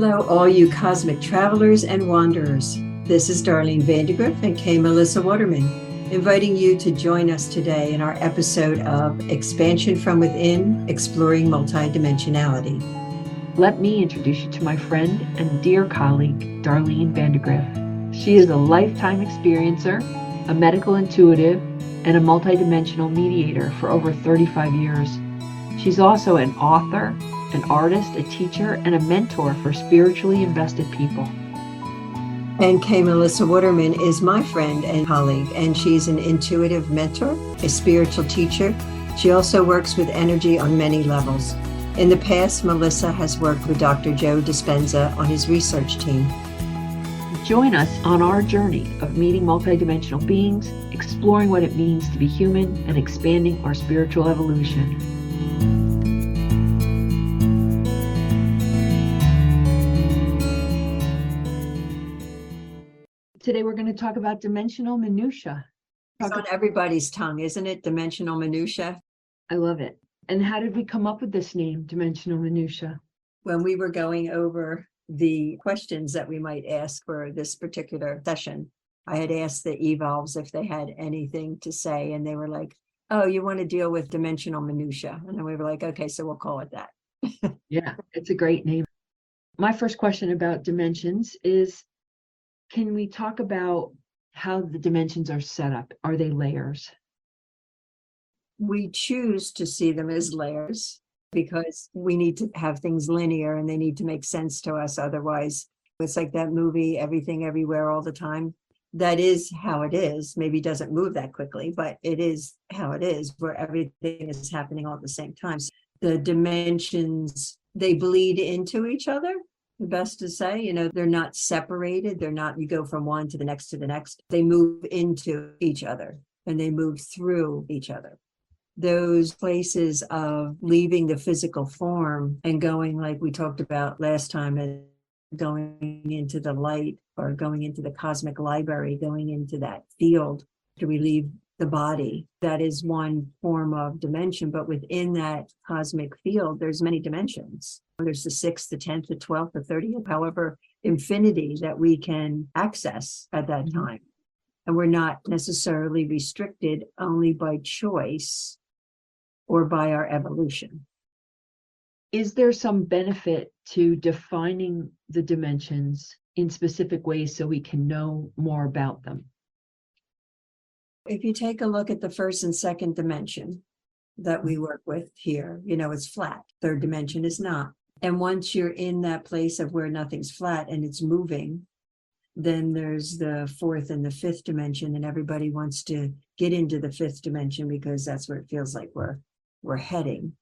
Hello, all you cosmic travelers and wanderers. This is Darlene Grift and K. Melissa Waterman, inviting you to join us today in our episode of Expansion from Within, Exploring Multidimensionality. Let me introduce you to my friend and dear colleague, Darlene Grift. She is a lifetime experiencer, a medical intuitive, and a multidimensional mediator for over 35 years. She's also an author, an artist, a teacher, and a mentor for spiritually invested people. And K. Melissa Waterman is my friend and colleague, and she's an intuitive mentor, a spiritual teacher. She also works with energy on many levels. In the past, Melissa has worked with Dr. Joe Dispenza on his research team. Join us on our journey of meeting multidimensional beings, exploring what it means to be human, and expanding our spiritual evolution. Today we're going to talk about dimensional minutia. It's on everybody's tongue, isn't it? Dimensional minutia. I love it. And how did we come up with this name, dimensional minutia? When we were going over the questions that we might ask for this particular session, I had asked the evolves if they had anything to say, and they were like, oh, you want to deal with dimensional minutia. And then we were like, okay, so we'll call it that. Yeah, it's a great name. My first question about dimensions is, can we talk about how the dimensions are set up? Are they layers? We choose to see them as layers because we need to have things linear and they need to make sense to us. Otherwise, it's like that movie, Everything Everywhere All the Time. That is how it is. Maybe it doesn't move that quickly, but it is how it is, where everything is happening all at the same time. So the dimensions, they bleed into each other. The best to say, they're not separated. They're not, you go from one to the next to the next. They move into each other and they move through each other. Those places of leaving the physical form and going, like we talked about last time, and going into the light or going into the cosmic library, going into that field to relieve the body. That is one form of dimension, but within that cosmic field, there's many dimensions. There's the 6th, the 10th, the 12th, the 30th, however, infinity that we can access at that time. And we're not necessarily restricted only by choice or by our evolution. Is there some benefit to defining the dimensions in specific ways so we can know more about them? If you take a look at the first and second dimension that we work with here, it's flat. Third dimension is not. And once you're in that place of where nothing's flat and it's moving, then there's the 4th and the 5th dimension, and everybody wants to get into the 5th dimension because that's where it feels like we're heading.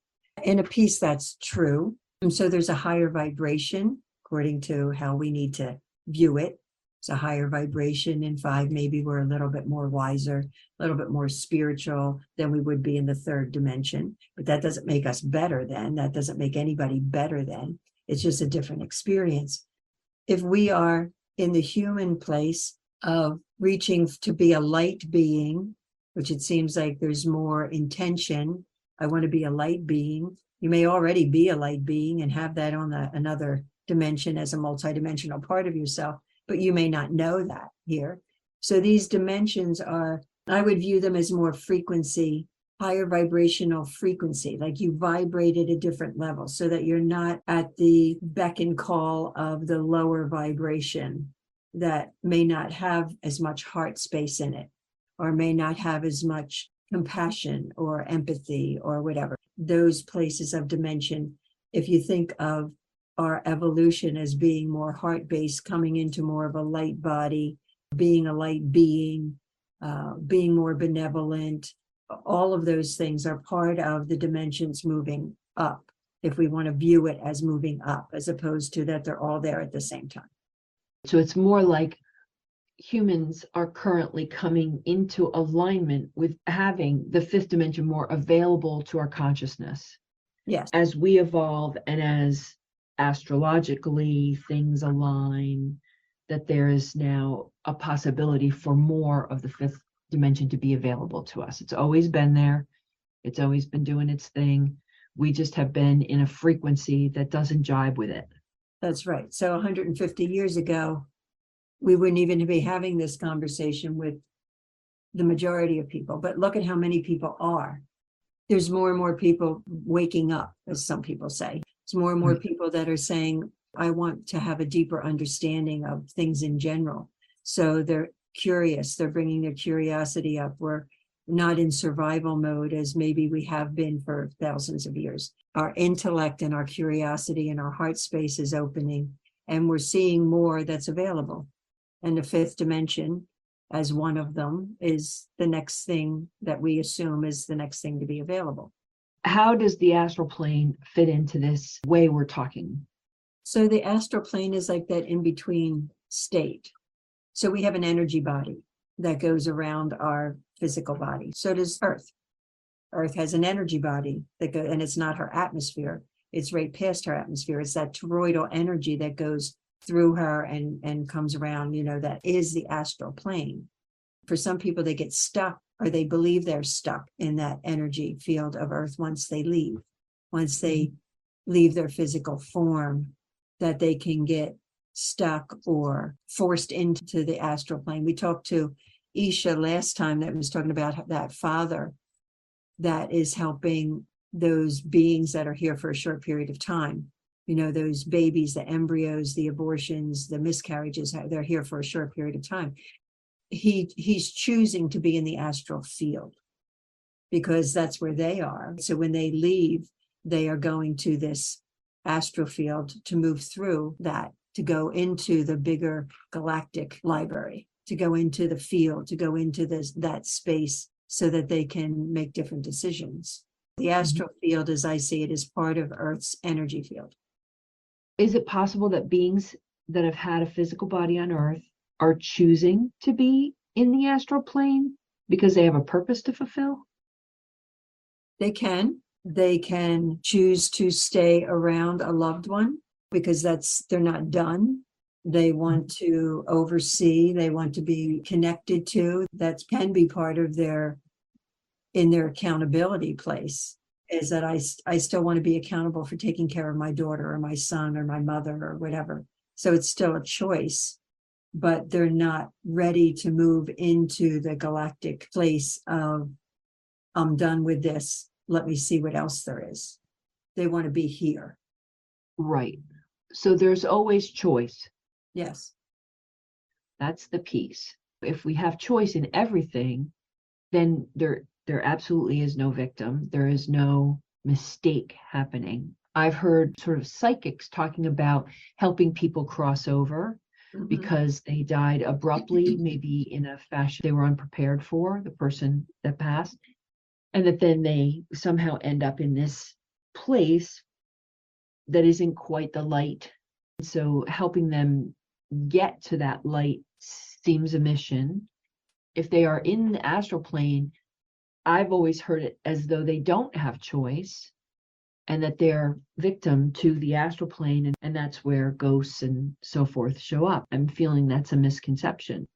In a piece, that's true. And so there's a higher vibration according to how we need to view it. It's a higher vibration in 5. Maybe we're a little bit more wiser, a little bit more spiritual than we would be in the 3rd dimension. But that doesn't make us better than. That doesn't make anybody better than. It's just a different experience. If we are in the human place of reaching to be a light being, which it seems like there's more intention, I want to be a light being. You may already be a light being and have that on another dimension as a multidimensional part of yourself, but you may not know that here. So these dimensions are, I would view them as more frequency, higher vibrational frequency, like you vibrate at a different level so that you're not at the beck and call of the lower vibration that may not have as much heart space in it, or may not have as much compassion or empathy or whatever. Those places of dimension, if you think of our evolution as being more heart-based, coming into more of a light body, being a light being, being more benevolent, all of those things are part of the dimensions moving up, if we want to view it as moving up, as opposed to that they're all there at the same time. So it's more like humans are currently coming into alignment with having the 5th dimension more available to our consciousness. Yes. As we evolve and as astrologically things align, that there is now a possibility for more of the 5th dimension to be available to us. It's always been there. It's always been doing its thing. We just have been in a frequency that doesn't jibe with it. That's right. So 150 years ago, we wouldn't even be having this conversation with the majority of people. But look at how many people are. There's more and more people waking up, as some people say. There's more and more people that are saying, I want to have a deeper understanding of things in general. So they're curious. They're bringing their curiosity up. We're not in survival mode as maybe we have been for thousands of years. Our intellect and our curiosity and our heart space is opening, and we're seeing more that's available. And the fifth dimension, as one of them, is the next thing that we assume is the next thing to be available. How does the astral plane fit into this way we're talking? So the astral plane is like that in-between state. So we have an energy body that goes around our physical body. So does Earth. Earth has an energy body that goes, and it's not her atmosphere. It's right past her atmosphere. It's that toroidal energy that goes through her and comes around, that is the astral plane. For some people, they get stuck, or they believe they're stuck in that energy field of Earth once they leave their physical form, that they can get stuck or forced into the astral plane. We talked to Isha last time that was talking about that father that is helping those beings that are here for a short period of time. Those babies, the embryos, the abortions, the miscarriages, they're here for a short period of time. He's choosing to be in the astral field because that's where they are. So when they leave, they are going to this astral field to move through that, to go into the bigger galactic library, to go into the field, to go into that space so that they can make different decisions. The astral field, as I see it, is part of Earth's energy field. Is it possible that beings that have had a physical body on Earth are choosing to be in the astral plane because they have a purpose to fulfill? They can choose to stay around a loved one because they're not done. They want to oversee, they want to be connected to. That can be part of their accountability place, is that I still want to be accountable for taking care of my daughter or my son or my mother or whatever. So it's still a choice, but they're not ready to move into the galactic place of, I'm done with this. Let me see what else there is. They want to be here. Right. So there's always choice. Yes. That's the piece. If we have choice in everything, then there absolutely is no victim. There is no mistake happening. I've heard sort of psychics talking about helping people cross over because they died abruptly, maybe in a fashion they were unprepared for, the person that passed, and that then they somehow end up in this place that isn't quite the light. So helping them get to that light seems a mission. If they are in the astral plane, I've always heard it as though they don't have choice and that they're victim to the astral plane, and that's where ghosts and so forth show up. I'm feeling that's a misconception.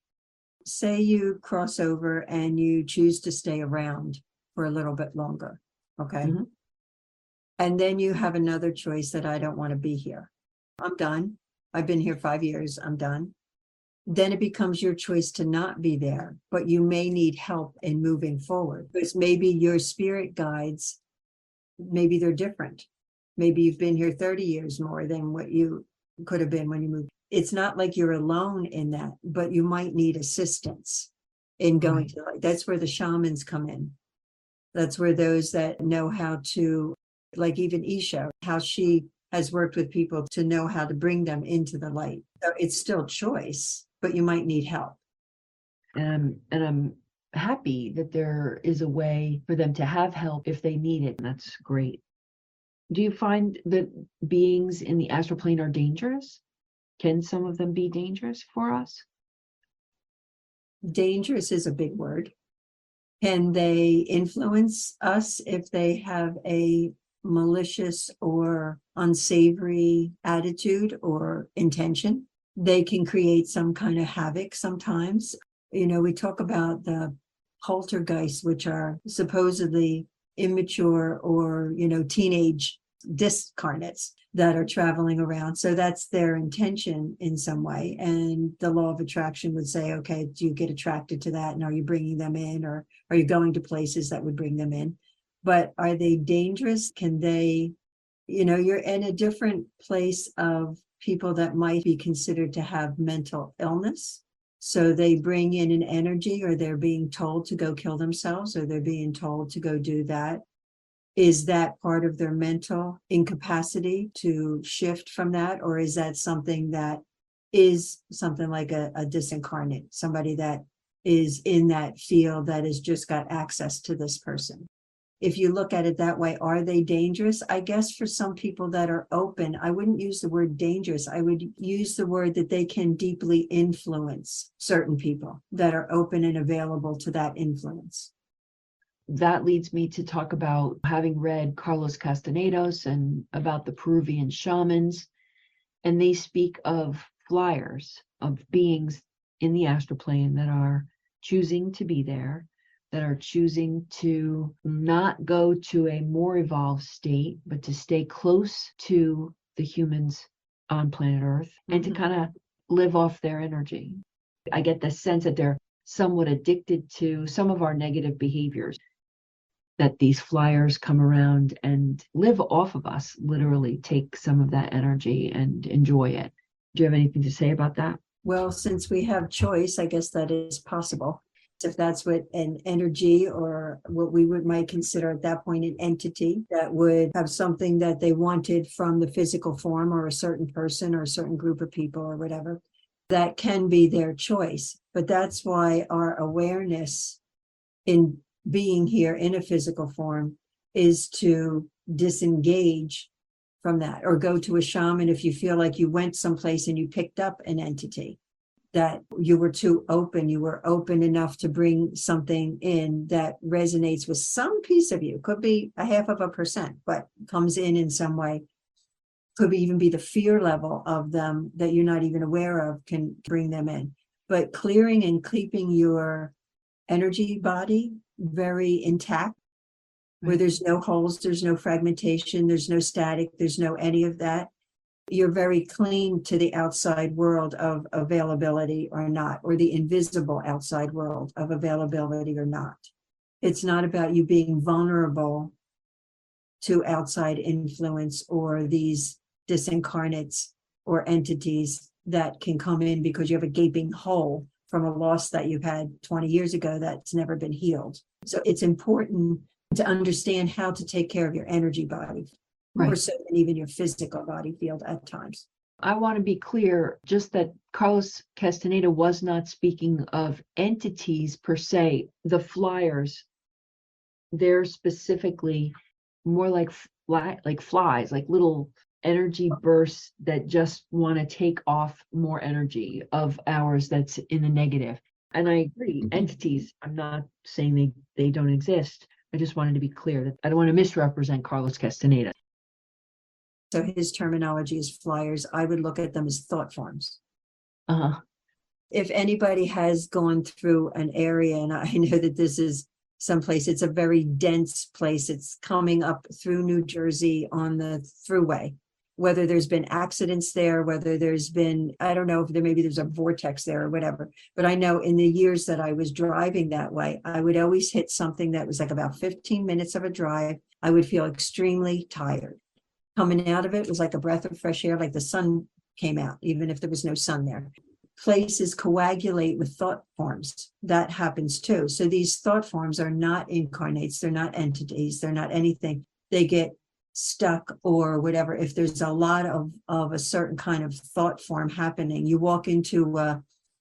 Say you cross over and you choose to stay around for a little bit longer, okay? And then you have another choice that I don't want to be here. I'm done. I've been here 5 years. I'm done. Then it becomes your choice to not be there, but you may need help in moving forward because maybe your spirit guides, maybe they're different. Maybe you've been here 30 years more than what you could have been when you moved. It's not like you're alone in that, but you might need assistance in going to, like, that's where the shamans come in. That's where those that know how to, like even Isha, how she has worked with people to know how to bring them into the light. So it's still choice, but you might need help. And I'm happy that there is a way for them to have help if they need it. That's great. Do you find that beings in the astral plane are dangerous? Can some of them be dangerous for us? Dangerous is a big word. Can they influence us if they have a malicious or unsavory attitude or intention? They can create some kind of havoc sometimes. We talk about the poltergeists, which are supposedly immature or, teenage discarnates that are traveling around. So that's their intention in some way. And the law of attraction would say, okay, do you get attracted to that? And are you bringing them in, or are you going to places that would bring them in? But are they dangerous? Can they, you're in a different place of people that might be considered to have mental illness. So they bring in an energy, or they're being told to go kill themselves, or they're being told to go do that. Is that part of their mental incapacity to shift from that? Or is that something that is something like a disincarnate, somebody that is in that field that has just got access to this person? If you look at it that way, are they dangerous? I guess for some people that are open, I wouldn't use the word dangerous. I would use the word that they can deeply influence certain people that are open and available to that influence. That leads me to talk about having read Carlos Castaneda's and about the Peruvian Shamans. And they speak of flyers, of beings in the astral plane that are choosing to be there, that are choosing to not go to a more evolved state, but to stay close to the humans on planet Earth and to kind of live off their energy. I get the sense that they're somewhat addicted to some of our negative behaviors, that these flyers come around and live off of us, literally take some of that energy and enjoy it. Do you have anything to say about that? Well, since we have choice, I guess that is possible. If that's what an energy, or what we might consider at that point an entity that would have something that they wanted from the physical form, or a certain person or a certain group of people or whatever, that can be their choice. But that's why our awareness in being here in a physical form is to disengage from that, or go to a shaman if you feel like you went someplace and you picked up an entity that you were too open. You were open enough to bring something in that resonates with some piece of you. Could be 0.5%, but comes in some way. Could even be the fear level of them that you're not even aware of, can bring them in. But clearing and keeping your energy body very intact, where there's no holes, there's no fragmentation, there's no static, there's no any of that. You're very clean to the outside world of availability or not, or the invisible outside world of availability or not. It's not about you being vulnerable to outside influence or these disincarnates or entities that can come in because you have a gaping hole from a loss that you had 20 years ago that's never been healed. So it's important to understand how to take care of your energy body, more so than even your physical body field at times. I want to be clear, just that Carlos Castaneda was not speaking of entities per se. The flyers, they're specifically more like flies, like little energy bursts that just want to take off more energy of ours that's in the negative. And I agree, entities, I'm not saying they don't exist. I just wanted to be clear that I don't want to misrepresent Carlos Castaneda. So his terminology is flyers. I would look at them as thought forms. If anybody has gone through an area, and I know that this is someplace, it's a very dense place. It's coming up through New Jersey on the thruway. Whether there's been accidents there, whether there's been, I don't know if there's a vortex there or whatever. But I know in the years that I was driving that way, I would always hit something that was like about 15 minutes of a drive. I would feel extremely tired. Coming out of it was like a breath of fresh air, like the sun came out, even if there was no sun there. Places coagulate with thought forms. That happens too. So these thought forms are not incarnates. They're not entities. They're not anything. They get stuck or whatever. If there's a lot of a certain kind of thought form happening, you walk into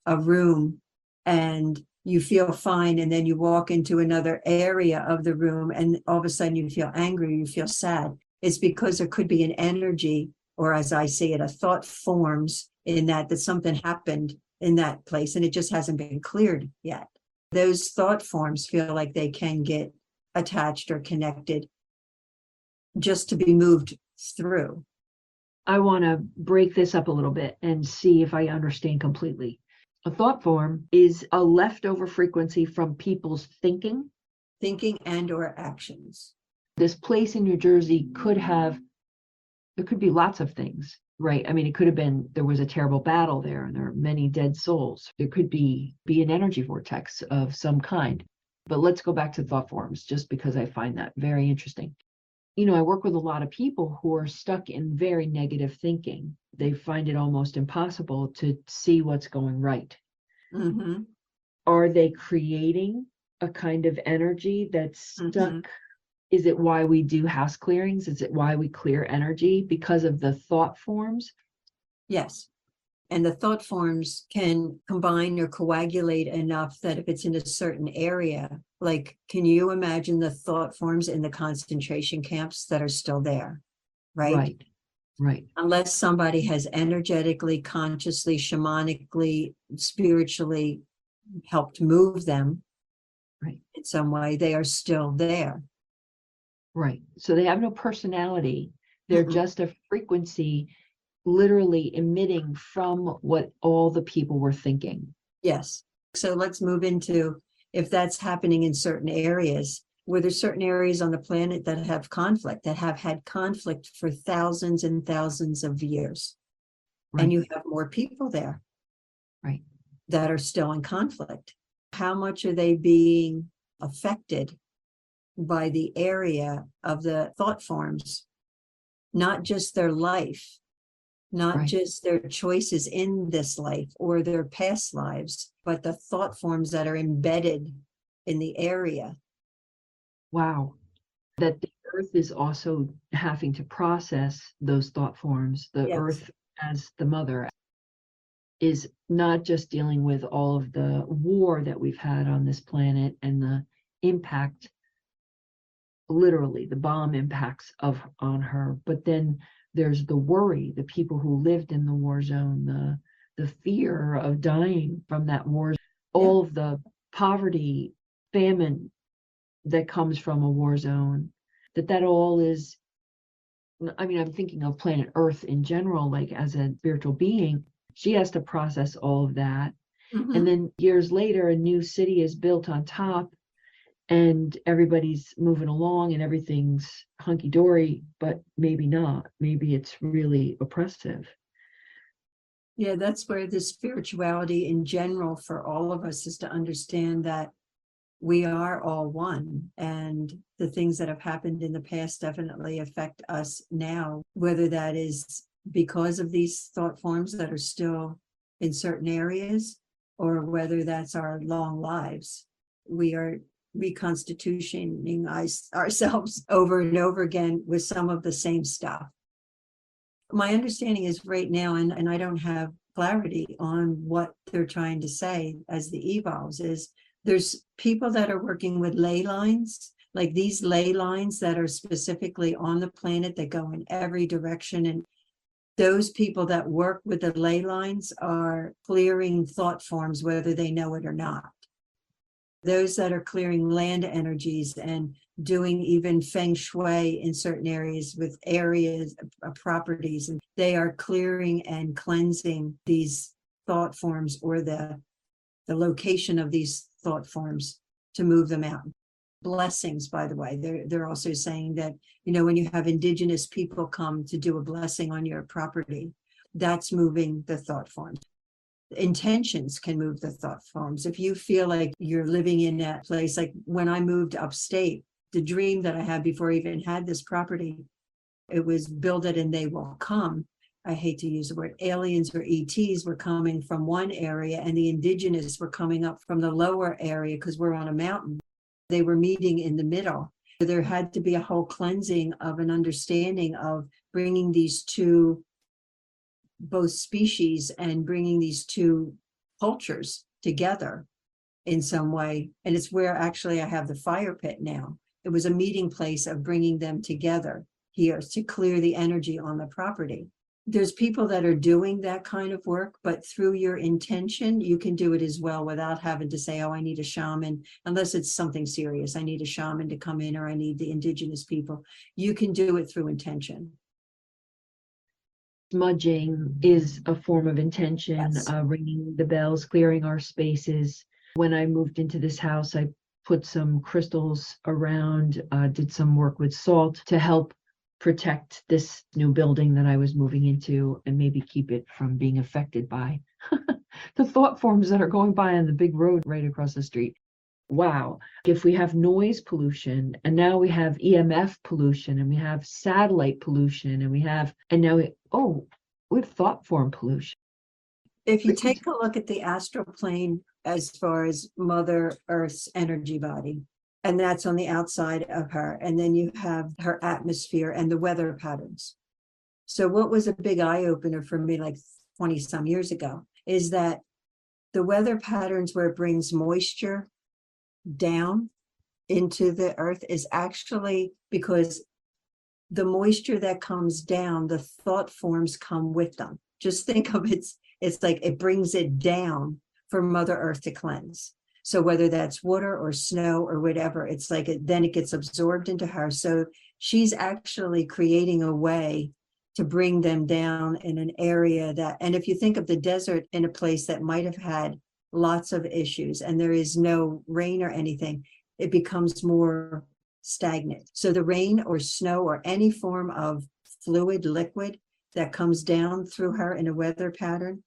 a room and you feel fine, and then you walk into another area of the room and all of a sudden you feel angry, you feel sad. It's because there could be an energy, or as I say it, a thought forms in that something happened in that place and it just hasn't been cleared yet. Those thought forms feel like they can get attached or connected just to be moved through. I want to break this up a little bit and see if I understand completely. A thought form is a leftover frequency from people's thinking and or actions. This place in New Jersey could have There could be lots of things, right? I mean, it could have been there was a terrible battle there and there are many dead souls. There could be an energy vortex of some kind. But let's go back to thought forms, just because I find that very interesting. I work with a lot of people who are stuck in very negative thinking. They find it almost impossible to see what's going right. Mm-hmm. Are they creating a kind of energy that's stuck? Mm-hmm. Is it why we do house clearings? Is it why we clear energy? Because of the thought forms? Yes. And the thought forms can combine or coagulate enough that if it's in a certain area, like, can you imagine the thought forms in the concentration camps that are still there? Right. Right. Unless somebody has energetically, consciously, shamanically, spiritually helped move them, right, in some way, they are still there. Right. So they have no personality. They're Mm-mm. just a frequency literally emitting from what all the people were thinking. Yes. So let's move into, if that's happening in certain areas, where there's certain areas on the planet that have conflict, that have had conflict for thousands and thousands of years. Right. And you have more people there. Right. That are still in conflict. How much are they being affected by the area of the thought forms? Not just their life, not Right. just their choices in this life or their past lives, but the thought forms that are embedded in the area. Wow. That the earth is also having to process those thought forms. The Yes. earth as the mother is not just dealing with all of the war that we've had on this planet and the impact, literally the bomb impacts on her, but then there's the worry, the people who lived in the war zone, the fear of dying from that war, all of the poverty, famine that comes from a war zone, that all is, I mean, I'm thinking of planet Earth in general, like as a spiritual being, she has to process all of that. Mm-hmm. And then years later, a new city is built on top and everybody's moving along and everything's hunky-dory, but maybe not. Maybe it's really oppressive. Yeah, that's where the spirituality in general for all of us is to understand that we are all one, and the things that have happened in the past definitely affect us now, whether that is because of these thought forms that are still in certain areas, or whether that's our long lives. We are reconstitutioning ourselves over and over again with some of the same stuff. My understanding is right now, and I don't have clarity on what they're trying to say as the evolves, is there's people that are working with ley lines, like these ley lines that are specifically on the planet that go in every direction. And those people that work with the ley lines are clearing thought forms, whether they know it or not. Those that are clearing land energies and doing even feng shui in certain areas with areas, properties, and they are clearing and cleansing these thought forms or the location of these thought forms to move them out. Blessings, by the way, they're also saying that, when you have indigenous people come to do a blessing on your property, that's moving the thought forms. Intentions can move the thought forms. If you feel like you're living in a place, like when I moved upstate, the dream that I had before I even had this property, it was build it and they will come. I hate to use the word aliens or ETs were coming from one area and the indigenous were coming up from the lower area because we're on a mountain. They were meeting in the middle. There had to be a whole cleansing of an understanding of bringing these two, both species, and bringing these two cultures together in some way. And it's where actually I have the fire pit now. It was a meeting place of bringing them together here to clear the energy on the property. There's people that are doing that kind of work, but through your intention, you can do it as well without having to say, oh, I need a shaman, unless it's something serious. I need a shaman to come in, or I need the indigenous people. You can do it through intention. Smudging is a form of intention, Yes. Ringing the bells, clearing our spaces. When I moved into this house, I put some crystals around, did some work with salt to help protect this new building that I was moving into and maybe keep it from being affected by the thought forms that are going by on the big road right across the street. Wow. If we have noise pollution and now we have EMF pollution and we have satellite pollution and we have thought form pollution. If you take a look at the astral plane as far as Mother Earth's energy body, and that's on the outside of her, and then you have her atmosphere and the weather patterns. So what was a big eye opener for me like 20 some years ago is that the weather patterns where it brings moisture down into the earth is actually because the moisture that comes down, the thought forms come with them. Just think of it's like it brings it down for Mother Earth to cleanse. So whether that's water or snow or whatever, it's like then it gets absorbed into her. So she's actually creating a way to bring them down in an area that, and if you think of the desert in a place that might have had lots of issues and there is no rain or anything, it becomes more stagnant. So the rain or snow or any form of fluid, liquid that comes down through her in a weather pattern,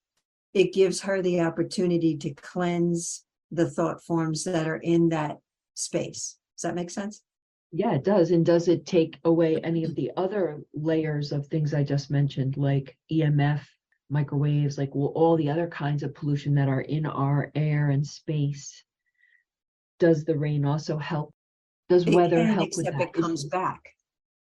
it gives her the opportunity to cleanse the thought forms that are in that space. Does that make sense? Yeah, it does. And does it take away any of the other layers of things I just mentioned, like EMF, microwaves, like all the other kinds of pollution that are in our air and space? Does the rain also help? Does weather help with except that? it comes back.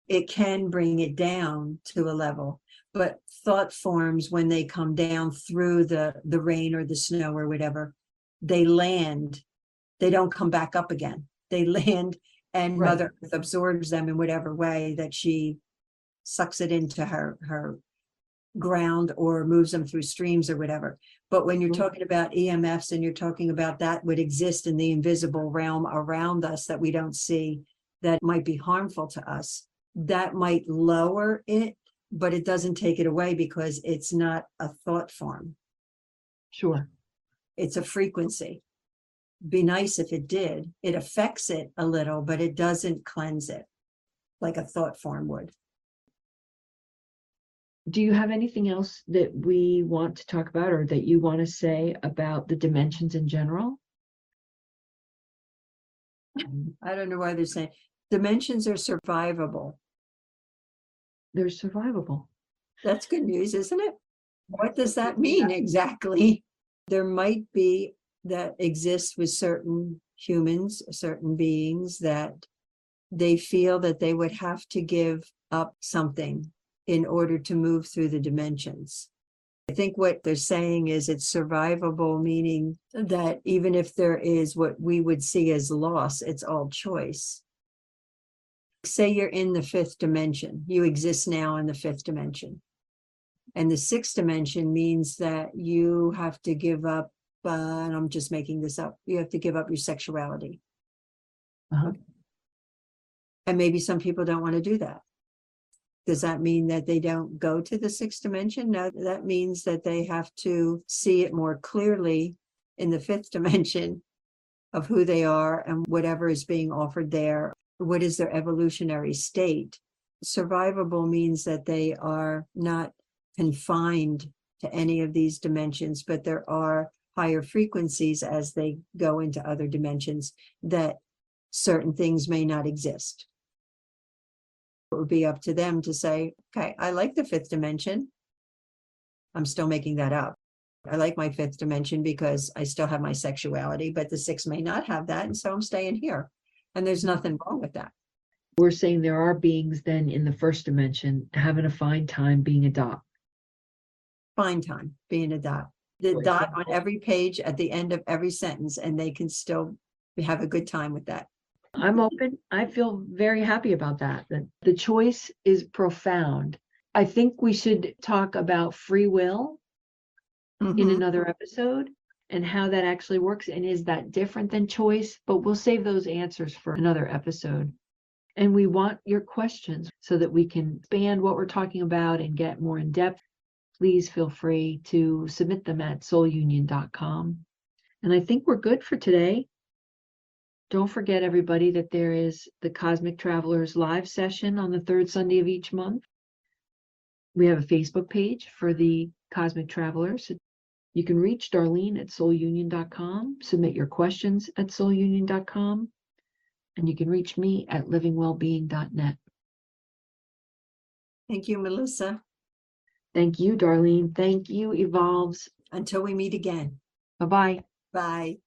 It can bring it down to a level, but thought forms, when they come down through the rain or the snow or whatever, they land, they don't come back up again. They land and Right. Mother Earth absorbs them in whatever way that she sucks it into her ground or moves them through streams or whatever. But when you're talking about EMFs and you're talking about that would exist in the invisible realm around us that we don't see, that might be harmful to us, that might lower it, but it doesn't take it away because it's not a thought form. Sure. It's a frequency. Be nice if it did. It affects it a little, but it doesn't cleanse it like a thought form would. Do you have anything else that we want to talk about or that you want to say about the dimensions in general? I don't know why they're saying dimensions are survivable. They're survivable. That's good news, isn't it? What does that mean exactly? There might be that exist with certain humans, certain beings, that they feel that they would have to give up something in order to move through the dimensions. I think what they're saying is it's survivable, meaning that even if there is what we would see as loss, it's all choice. Say you're in the fifth dimension, you exist now in the fifth dimension. And the sixth dimension means that you have to give up, and I'm just making this up, you have to give up your sexuality. Uh-huh. And maybe some people don't want to do that. Does that mean that they don't go to the sixth dimension? No, that means that they have to see it more clearly in the fifth dimension of who they are and whatever is being offered there. What is their evolutionary state? Survivable means that they are not confined to any of these dimensions, but there are higher frequencies as they go into other dimensions that certain things may not exist. It would be up to them to say, okay, I like the fifth dimension. I'm still making that up. I like my fifth dimension because I still have my sexuality, but the sixth may not have that. And so I'm staying here. And there's nothing wrong with that. We're saying there are beings then in the first dimension having a fine time being a dot. Fine time being a dot. The Right. dot on every page at the end of every sentence, and they can still have a good time with that. I'm open. I feel very happy about that. The choice is profound. I think we should talk about free will in another episode and how that actually works. And is that different than choice? But we'll save those answers for another episode. And we want your questions so that we can expand what we're talking about and get more in depth. Please feel free to submit them at soulunion.com. And I think we're good for today. Don't forget, everybody, that there is the Cosmic Travelers live session on the third Sunday of each month. We have a Facebook page for the Cosmic Travelers. You can reach Darlene at soulunion.com, submit your questions at soulunion.com, and you can reach me at livingwellbeing.net. Thank you, Melissa. Thank you, Darlene. Thank you, Evolves. Until we meet again. Bye-bye. Bye.